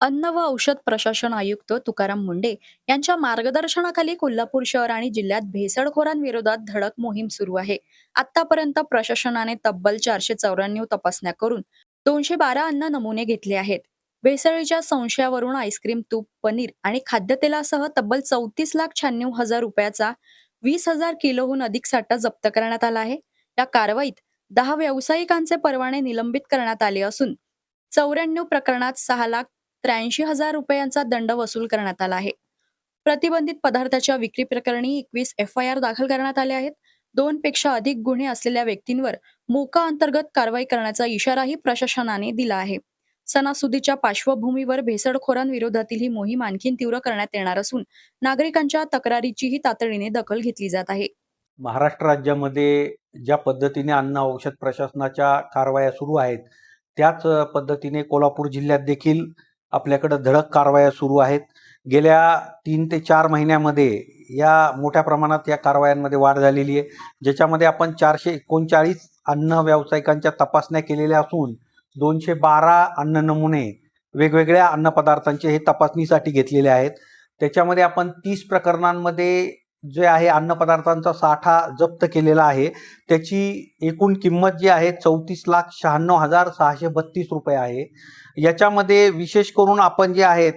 अन्न व औषध प्रशासन आयुक्त तुकाराम मुंडे यांच्या मार्गदर्शनाखाली कोल्हापूर शहर आणि जिल्ह्यात भेसळखोरांविरोधात धडक मोहीम सुरू आहे. आतापर्यंत प्रशासनाने तब्बल 494 तपासण्या करून 212 अन्न नमुने घेतले आहेत. भेसळीच्या संशयावरून आईस्क्रीम, तूप, पनीर आणि खाद्यतेलासह तब्बल 34,96,000 रुपयाचा 20,000 किलोहून अधिक साठा जप्त करण्यात आला आहे. या कारवाईत 10 व्यावसायिकांचे परवाने निलंबित करण्यात आले असून 94 प्रकरणात 6,83,000 रुपयांचा दंड वसूल करण्यात आला आहे. प्रतिबंधित पदार्थाच्या विक्री प्रकरणी 21 FIR दाखल करण्यात आले आहेत. 2 पेक्षा अधिक गुन्हे असलेल्या व्यक्तींवर मोका अंतर्गत कारवाई करण्याचा इशाराही प्रशासनाने दिला आहे. सणासुदीच्या पार्श्वभूमीवर भेसळखोरांविरोधातील ही मोहीम आणखी तीव्र करण्यात येणार असून नागरिकांच्या तक्रारीचीही तातडीने दखल घेतली जात आहे. महाराष्ट्र राज्यामध्ये ज्या पद्धतीने अन्न औषध प्रशासनाच्या कारवाया सुरू आहेत, त्याच पद्धतीने कोल्हापूर जिल्ह्यात देखील आपल्याकडे धडक कारवाया सुरू आहेत. गेल्या 3 ते 4 महिन्यामध्ये या मोठ्या प्रमाणात या कारवायांमध्ये वाढ झालेली आहे, ज्याच्यामध्ये आपण 439 अन्न व्यावसायिकांच्या तपासण्या केलेल्या असून 212 अन्न नमुने वेगवेगळ्या अन्नपदार्थांचे हे तपासणीसाठी घेतलेले आहेत. त्याच्यामध्ये आपण 30 प्रकरणांमध्ये जे आहे अन्नपदार्थांचा साठा जप्त केलेला आहे. त्याची एकूण किंमत जी आहे 34,96,632 रुपये आहे. याच्यामध्ये विशेष करून आपण जे आहेत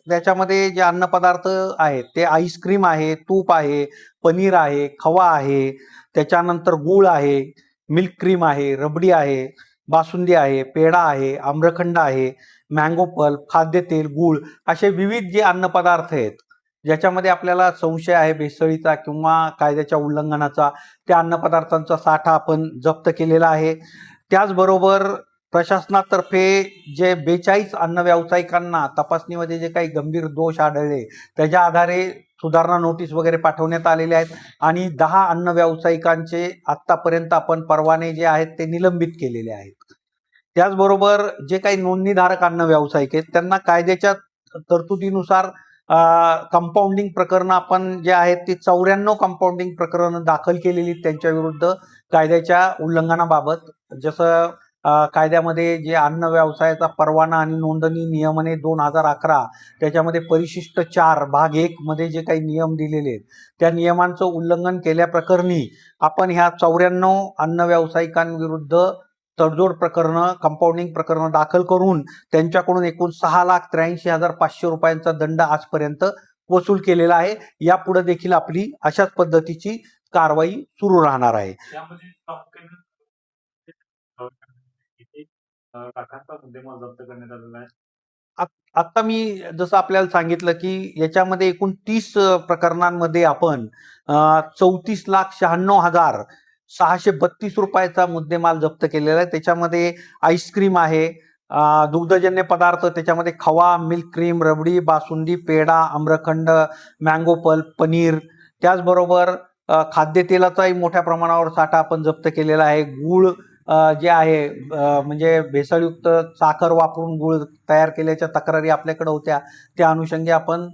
त्याच्यामध्ये जे अन्नपदार्थ आहेत ते आईस्क्रीम आहे, तूप आहे, पनीर आहे, खवा आहे, त्याच्यानंतर गूळ आहे, मिल्क क्रीम आहे, रबडी आहे, बासुंदी आहे, पेढा आहे, आम्रखंड आहे, मँगो पल्प, खाद्यतेल, गूळ असे विविध जे अन्नपदार्थ आहेत ज्याच्यामध्ये आपल्याला संशय आहे भेसळीचा किंवा कायद्याच्या उल्लंघनाचा, त्या अन्नपदार्थांचा साठा आपण जप्त केलेला आहे. त्याचबरोबर प्रशासनातर्फे जे 42 अन्न व्यावसायिकांना तपासणीमध्ये जे काही गंभीर दोष आढळले त्याच्या आधारे सुधारणा नोटीस वगैरे पाठवण्यात आलेले आहेत आणि 10 अन्न व्यावसायिकांचे आत्तापर्यंत आपण परवाने जे आहेत ते निलंबित केलेले आहेत. त्याचबरोबर जे काही नोंदणीधारक अन्न व्यावसायिक आहेत त्यांना कायद्याच्या तरतुदीनुसार कंपाऊंडिंग प्रकरणं आपण जे आहेत ती 94 कंपाऊंडिंग प्रकरणं दाखल केलेली त्यांच्या विरुद्ध कायद्याच्या उल्लंघनाबाबत. जसं कायद्यामध्ये जे अन्न व्यवसायाचा परवाना आणि नोंदणी नियमने 2011 त्याच्यामध्ये परिशिष्ट 4 भाग 1 मध्ये जे काही नियम दिलेले आहेत त्या नियमांचं उल्लंघन केल्याप्रकरणी आपण ह्या 94 अन्न व्यावसायिकांविरुद्ध तडजोड प्रकरणं, कंपाऊंडिंग प्रकरणं दाखल करून त्यांच्याकडून एकूण 6,83,500 रुपयांचा दंड आजपर्यंत वसूल केलेला आहे. यापुढे देखील आपली अशाच पद्धतीची कारवाई सुरू राहणार आहे. आता मी जसं आपल्याला सांगितलं की याच्यामध्ये एकूण 30 प्रकरणांमध्ये आपण 34,96,632 रुपयाचा मुद्देमाल जप्त केलेला आहे. त्याच्यामध्ये आईस्क्रीम आहे, दुग्धजन्य पदार्थ, त्याच्यामध्ये खवा, मिल्क क्रीम, रबडी, बासुंदी, पेढा, आम्रखंड, मँगो पल्प, पनीर. त्याचबरोबर खाद्यतेलाचाही मोठ्या प्रमाणावर साठा आपण जप्त केलेला आहे. गूळ जे आहे म्हणजे भेसळयुक्त साखर वापरून गूळ तयार केल्याच्या तक्रारी आपल्याकडे होत्या, त्या अनुषंगी आपण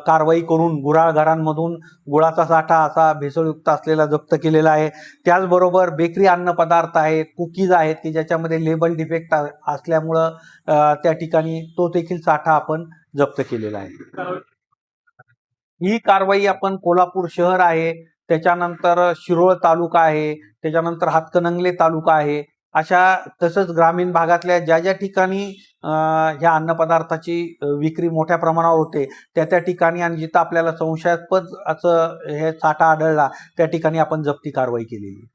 कारवाई करून गुऱ्हाळ घरांमधून गुळाचा साठा असा भेसळयुक्त असलेला जप्त केलेला आहे. त्याचबरोबर बेकरी अन्न पदार्थ आहेत, कुकीज आहेत की ज्याच्यामध्ये लेबल डिफेक्ट असल्यामुळं त्या ठिकाणी तो देखील साठा आपण जप्त केलेला आहे. ही कारवाई आपण कोल्हापूर शहर आहे, त्याच्यानंतर शिरोळ तालुका आहे, त्याच्यानंतर हातकणंगले तालुका आहे, अशा तसंच ग्रामीण भागातल्या ज्या ज्या ठिकाणी ह्या अन्नपदार्थाची विक्री मोठ्या प्रमाणावर होते त्या ठिकाणी आणि जिथं आपल्याला संशयास्पद असं हे साठा आढळला त्या ठिकाणी आपण जप्ती कारवाई केलेली.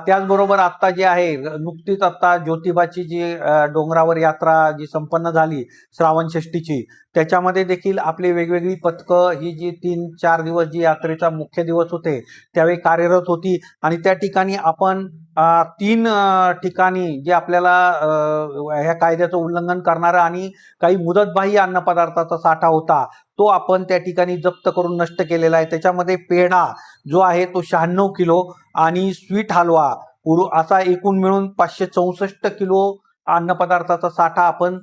त्याचबरोबर आता जे आहे नुकतीच आता ज्योतिबाची जी डोंगरावर यात्रा जी संपन्न झाली श्रावण षष्टीची, त्याच्यामध्ये देखील आपली वेगवेगळी पथकं ही जी 3-4 दिवस जी यात्रेचा मुख्य दिवस होते त्यावेळी कार्यरत होती आणि त्या ठिकाणी आपण 3 ठिकाणी जे आपल्याला ह्या कायद्याचं उल्लंघन करणारं आणि काही मुदतबाह्य अन्नपदार्थाचा साठा होता तो आपण त्या ठिकाणी जप्त करून नष्ट केलेला आहे. त्याच्यामध्ये पेढा जो आहे तो 96 किलो आणि स्वीट हलवा असा एकूण मिळून 564 किलो अन्नपदार्थाचा साठा आपण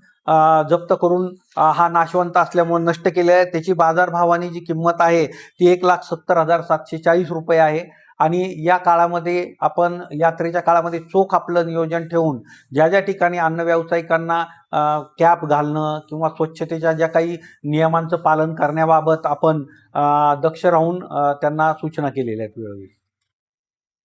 जप्त करून हा नाशवंत असल्यामुळे नष्ट केलेला आहे. त्याची बाजारभावाने जी किंमत आहे ती 1,70,740 रुपये आहे आणि या काळामध्ये आपण यात्रेच्या काळामध्ये चोख आपलं नियोजन ठेवून ज्या ज्या ठिकाणी अन्न व्यावसायिकांना कॅप घालणं किंवा स्वच्छतेच्या ज्या काही नियमांचं पालन करण्याबाबत आपण दक्ष राहून त्यांना सूचना केलेल्या आहेत वेळोवेळी.